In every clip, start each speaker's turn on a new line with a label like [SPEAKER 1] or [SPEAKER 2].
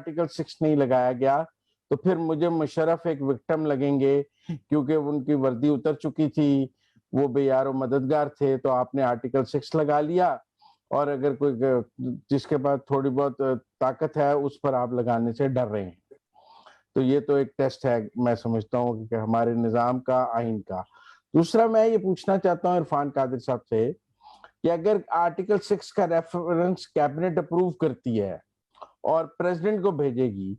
[SPEAKER 1] Article 6 नहीं लगाया गया तो फिर मुझे मुशर्रफ एक विक्टिम लगेंगे, क्योंकि उनकी वर्दी उतर चुकी थी, वो बेयार मददगार थे, तो आपने आर्टिकल 6 लगा लिया, और अगर कोई जिसके पास थोड़ी बहुत ताकत है उस पर आप लगाने से डर रहे हैं। तो ये तो एक टेस्ट है, मैं समझता हूँ कि हमारे निज़ाम का, आइन का। दूसरा मैं ये पूछना चाहता हूँ इरफान कादिर साहब से कि अगर आर्टिकल 6 का रेफरेंस कैबिनेट अप्रूव करती है और प्रेसिडेंट को भेजेगी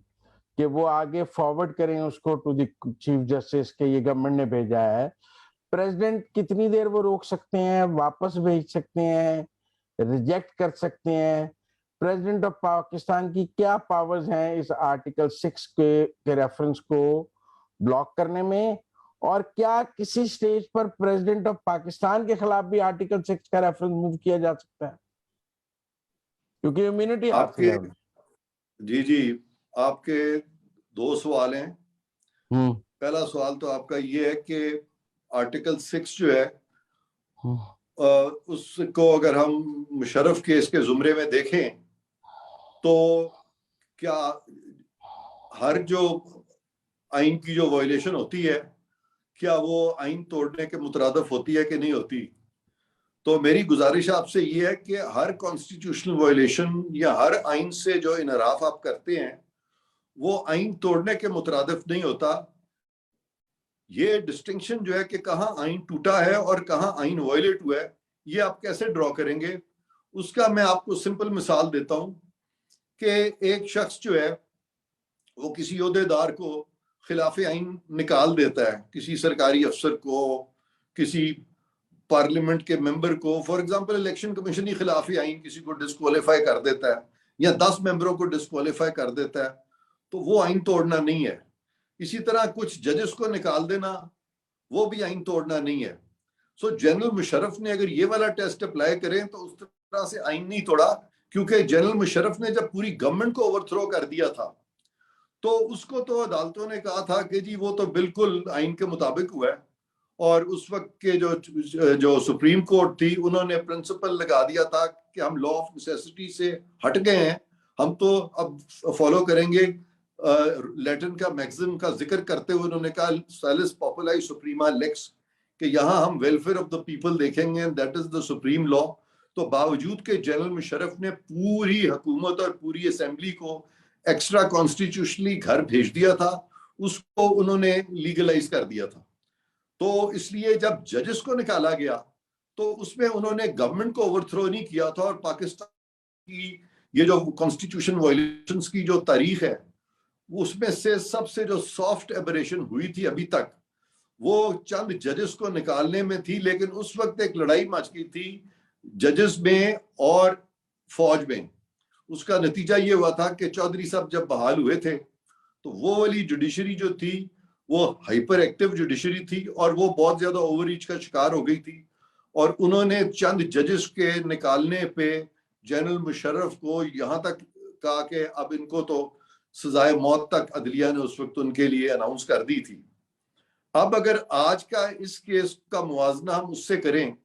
[SPEAKER 1] कि वो आगे फॉरवर्ड करें उसको टू द चीफ जस्टिस के ये गवर्नमेंट ने भेजा है, प्रेसिडेंट कितनी देर वो रोक सकते हैं, वापस भेज सकते हैं, रिजेक्ट कर सकते हैं? प्रेसिडेंट ऑफ पाकिस्तान की क्या पावर्स हैं इस आर्टिकल 6 के रेफरेंस को ब्लॉक करने में, और क्या किसी स्टेज पर प्रेसिडेंट ऑफ पाकिस्तान के खिलाफ भी आर्टिकल 6 का रेफरेंस मूव किया जा सकता है, क्योंकि इम्यूनिटी हासिल है?
[SPEAKER 2] जी, आपके दो सवाल हैं। पहला सवाल तो आपका ये है कि आर्टिकल 6 जो है उसको अगर हम मुशर्रफ केस के जुमरे में देखें तो क्या हर जो आइन की जो वायलेशन होती है क्या वो आइन तोड़ने के मुतरादफ होती है कि नहीं होती? तो मेरी गुजारिश आपसे ये है कि हर कॉन्स्टिट्यूशनल वायलेशन या हर आइन से जो इनहराफ आप करते हैं वो आइन तोड़ने के मुतरादिफ नहीं होता। ये डिस्टिंक्शन जो है कि कहाँ आइन टूटा है और कहाँ आइन वायलेट हुआ है, ये आप कैसे ड्रॉ करेंगे? उसका मैं आपको सिंपल मिसाल देता हूं कि एक शख्स जो है वो किसी ओहदेदार को खिलाफ आइन निकाल देता है, किसी सरकारी अफसर को, किसी पार्लियामेंट के मेंबर को, फॉर एग्जांपल इलेक्शन कमीशन ही खिलाफ आइन किसी को डिस्क्वालीफाई कर देता है या 10 मेंबरों को डिस्क्वालीफाई कर देता है, तो वो आइन तोड़ना नहीं है। इसी तरह कुछ जजेस को निकाल देना वो भी आइन तोड़ना नहीं है। सो जनरल मुशर्रफ ने अगर ये वाला टेस्ट अप्लाई करें तो उस तरह से आइन नहीं तोड़ा, क्योंकि जनरल मुशर्रफ ने जब पूरी गवर्नमेंट को ओवरथ्रो कर दिया था तो उसको तो अदालतों ने कहा था कि जी वो तो बिल्कुल आइन के मुताबिक हुआ है, और उस वक्त के जो सुप्रीम कोर्ट थी उन्होंने प्रिंसिपल लगा दिया था कि हम लॉ ऑफ नेसेसिटी से हट गए हैं, हम तो अब फॉलो करेंगे लैटिन का मैक्सिम का जिक्र करते हुए उन्होंने कहा सैलिस पॉपुलाई सुप्रीमा लेक्स, कि यहाँ हम वेलफेयर ऑफ द पीपल देखेंगे, that is the supreme law. तो बावजूद के जनरल मुशर्रफ ने पूरी हुकूमत और पूरी असेंबली को एक्स्ट्रा कॉन्स्टिट्यूशनली घर भेज दिया था, उसको उन्होंने लीगलाइज कर दिया था। तो इसलिए जब जजेस को निकाला गया तो उसमें उन्होंने गवर्नमेंट को ओवरथ्रो नहीं किया था, और पाकिस्तान की ये जो कॉन्स्टिट्यूशन वायलेशंस की जो तारीख है उसमें से सबसे जो सॉफ्ट एबरेशन हुई थी अभी तक वो चंद जजेस को निकालने में थी। लेकिन उस वक्त एक लड़ाई मच गई थी जजेस में और फौज में। उसका नतीजा ये हुआ था कि चौधरी साहब जब बहाल हुए थे तो वो वाली जुडिशरी जो थी वो हाइपर एक्टिव जुडिशरी थी और वो बहुत ज्यादा ओवररीच का शिकार हो गई थी, और उन्होंने चंद जजेस के निकालने पे जनरल मुशर्रफ को यहाँ तक कहा कि अब इनको तो सजाए मौत तक अदलिया ने उस वक्त उनके लिए अनाउंस कर दी थी। अब अगर आज का इस केस का मुवाजना हम उससे करें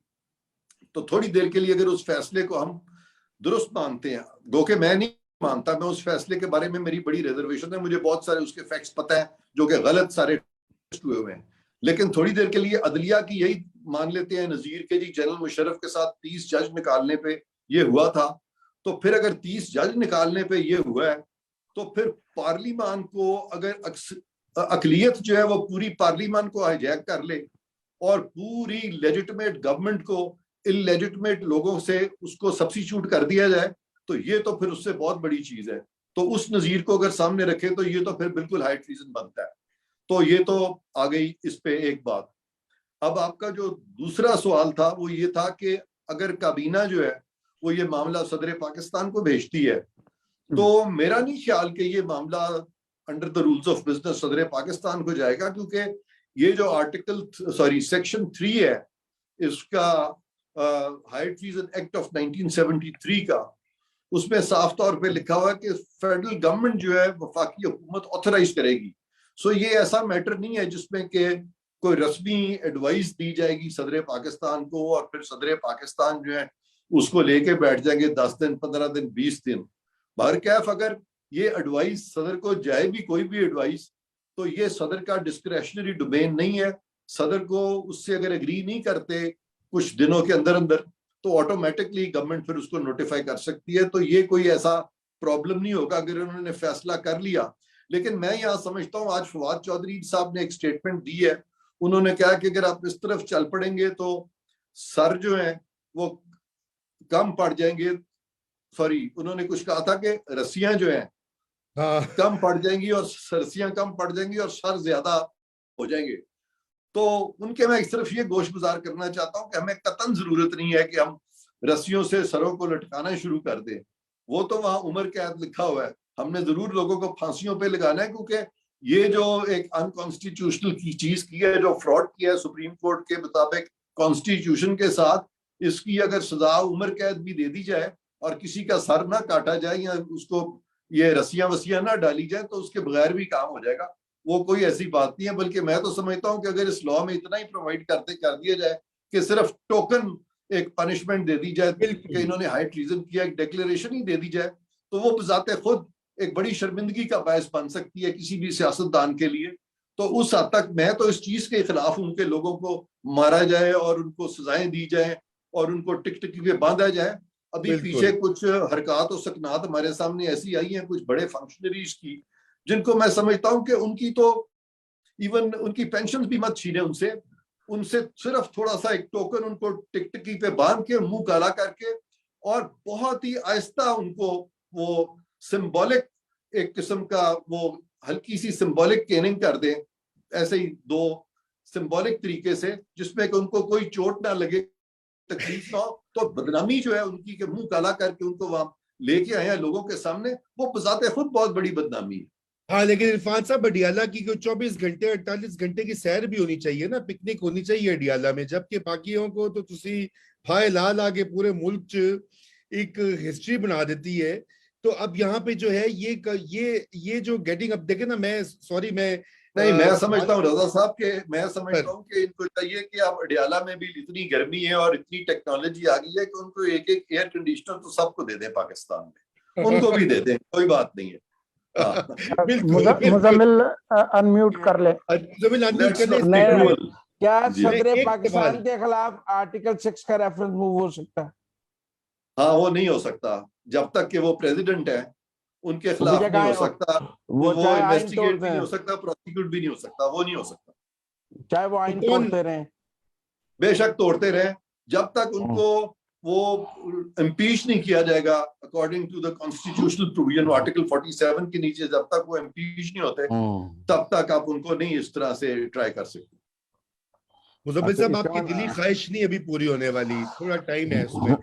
[SPEAKER 2] तो थोड़ी देर के लिए अगर उस फैसले को हम दुरुस्त मानते हैं, दो कि मैं नहीं मानता, मैं उस फैसले के बारे में मेरी बड़ी रिजर्वेशन है, मुझे बहुत सारे उसके फैक्ट्स पता है जो कि गलत सारे हुए हुए हैं, लेकिन थोड़ी देर के लिए अदलिया की यही मान लेते हैं नजीर के जी जनरल मुशर्रफ के साथ 30 जज निकालने पे ये हुआ था, तो फिर अगर 30 जज निकालने पे ये हुआ है तो फिर पार्लियामान को अगर अकलियत जो है वो पूरी पार्लियामान को हाईजैक कर ले और पूरी लेजिटिमेट गवर्नमेंट को इलेजिटिमेट लोगों से उसको सब्स्टिट्यूट कर दिया जाए तो ये तो फिर उससे बहुत बड़ी चीज है। तो उस नजीर को अगर सामने रखे तो ये तो फिर बिल्कुल हाई ट्रीजन बनता है। तो ये तो आ गई इस पे एक बात। अब आपका जो दूसरा सवाल था वो ये था कि अगर काबीना जो है वो ये मामला सदर पाकिस्तान को भेजती है तो मेरा नहीं ख्याल कि ये मामला under the rules of business सदर पाकिस्तान को जाएगा, क्योंकि ये जो सेक्शन 3 है इसका हाई ट्रीजन एक्ट ऑफ 1973 का, उसमें साफ तौर पे लिखा हुआ है कि फेडरल गवर्नमेंट जो है वफाकी हुकूमत ऑथराइज करेगी। सो ये ऐसा मैटर नहीं है जिसमें कि कोई रस्मी एडवाइस दी जाएगी सदर पाकिस्तान को और फिर सदर पाकिस्तान जो है उसको लेके बैठ जाएंगे 10 दिन 15 दिन 20 दिन। बहरकैफ अगर ये एडवाइस सदर को जाए भी कोई भी एडवाइस, तो ये सदर का डिस्क्रेशनरी डोमेन नहीं है। सदर को उससे अगर एग्री नहीं करते कुछ दिनों के अंदर अंदर, तो ऑटोमेटिकली गवर्नमेंट फिर उसको नोटिफाई कर सकती है। तो ये कोई ऐसा प्रॉब्लम नहीं होगा अगर उन्होंने फैसला कर लिया। लेकिन मैं यहाँ समझता हूँ, आज फवाद चौधरी साहब ने एक स्टेटमेंट दी है, उन्होंने कहा कि अगर आप इस तरफ चल पड़ेंगे तो सर जो है वो कम पड़ जाएंगे, सॉरी उन्होंने कुछ कहा था कि रस्सियां जो हैं कम पड़ जाएंगी और रस्सियां कम पड़ जाएंगी और सर ज्यादा हो जाएंगे। तो उनके मैं सिर्फ ये गोश गुजार करना चाहता हूँ कि हमें कतन जरूरत नहीं है कि हम रस्सियों से सरों को लटकाना शुरू कर दें। वो तो वहां उम्र कैद लिखा हुआ है, हमने जरूर लोगों को फांसियों पे लगाना है, क्योंकि ये जो एक अनकॉन्स्टिट्यूशनल की चीज की है, जो फ्रॉड किया है सुप्रीम कोर्ट के मुताबिक कॉन्स्टिट्यूशन के साथ, इसकी अगर सजा उम्र कैद भी दे दी जाए और किसी का सर ना काटा जाए या उसको ये रस्सियां वसियां ना डाली जाए, तो उसके बगैर भी काम हो जाएगा। वो कोई ऐसी बात नहीं है। बल्कि मैं तो समझता हूँ कि अगर इस लॉ में इतना ही प्रोवाइड कर दिया जाए कि सिर्फ टोकन एक पनिशमेंट दे दी जाए कि इन्होंने हाई ट्रीजन किया, एक डिक्लेरेशन ही दे दी जाए, तो वो बजाते खुद एक बड़ी शर्मिंदगी का बायस बन सकती है किसी भी सियासतदान के लिए। तो उस हद तक मैं तो इस चीज के खिलाफ हूं कि लोगों को मारा जाए और उनको सजाएं दी जाए और उनको टिक पे बांधा जाए। अभी पीछे कुछ हरकत और सकनात हमारे सामने ऐसी आई हैं कुछ बड़े फंक्शनरीज की, जिनको मैं समझता हूं कि उनकी तो इवन उनकी पेंशन भी मत छीने उनसे सिर्फ थोड़ा सा एक टोकन उनको टिकटिकी पे बांध के मुंह काला करके और बहुत ही आहिस्ता उनको वो सिंबॉलिक एक किस्म का वो हल्की सी सिंबॉलिक केनिंग कर दें, ऐसे ही दो सिंबॉलिक तरीके से, जिसमें कि उनको कोई चोट ना लगे, तकलीफ ना हो। तो बदनामी जो है उनकी के मुंह काला करके उनको वहां लेके आए हैं लोगों के सामने, वो बजाते खुद बहुत बड़ी बदनामी है।
[SPEAKER 3] हाँ, लेकिन इरफान साहब अडियाला की 24 घंटे 48 घंटे की सैर भी होनी चाहिए ना, पिकनिक होनी चाहिए अडियाला में, जबकि बाकियों को तो तुसी हाय लाल आगे पूरे मुल्क च एक हिस्ट्री बना देती है। तो अब यहाँ पे जो है ये जो गेटिंग, अब देखे ना, मैं सॉरी
[SPEAKER 2] मैं समझता हूँ रजा साहब के, मैं समझता हूँ कि इनको चाहिए कि आप अडियाला में भी इतनी गर्मी है और इतनी टेक्नोलॉजी आ गई है कि उनको एक एयर कंडीशनर तो सबको दे दें पाकिस्तान में, उनको भी दे दें, कोई बात नहीं है।
[SPEAKER 4] मुजम्मिल अनम्यूट कर ले।
[SPEAKER 1] क्या सदर पाकिस्तान के खिलाफ आर्टिकल 6 का रेफरेंस मूव हो सकता है?
[SPEAKER 2] हाँ, वो नहीं हो सकता जब तक कि वो प्रेसिडेंट है, उनके खिलाफ नहीं हो सकता, वो इन्वेस्टिगेट भी नहीं हो सकता, प्रोसिक्यूट भी नहीं हो सकता, वो नहीं हो सकता,
[SPEAKER 1] चाहे वो आइन तोड़ते रहे।
[SPEAKER 2] बेशक तोड़ते रहे, जब तक उनको वो इम्पीच नहीं किया जाएगा according to the constitutional provision article 47 के नीचे, जब तक वो इम्पीच नहीं होते तब तक आप उनको नहीं इस तरह से ट्राई कर सकते।
[SPEAKER 3] मुजम्मिल साहब, आपकी दिली ख्वाहिश नहीं अभी पूरी होने वाली, थोड़ा टाइम है उसमें।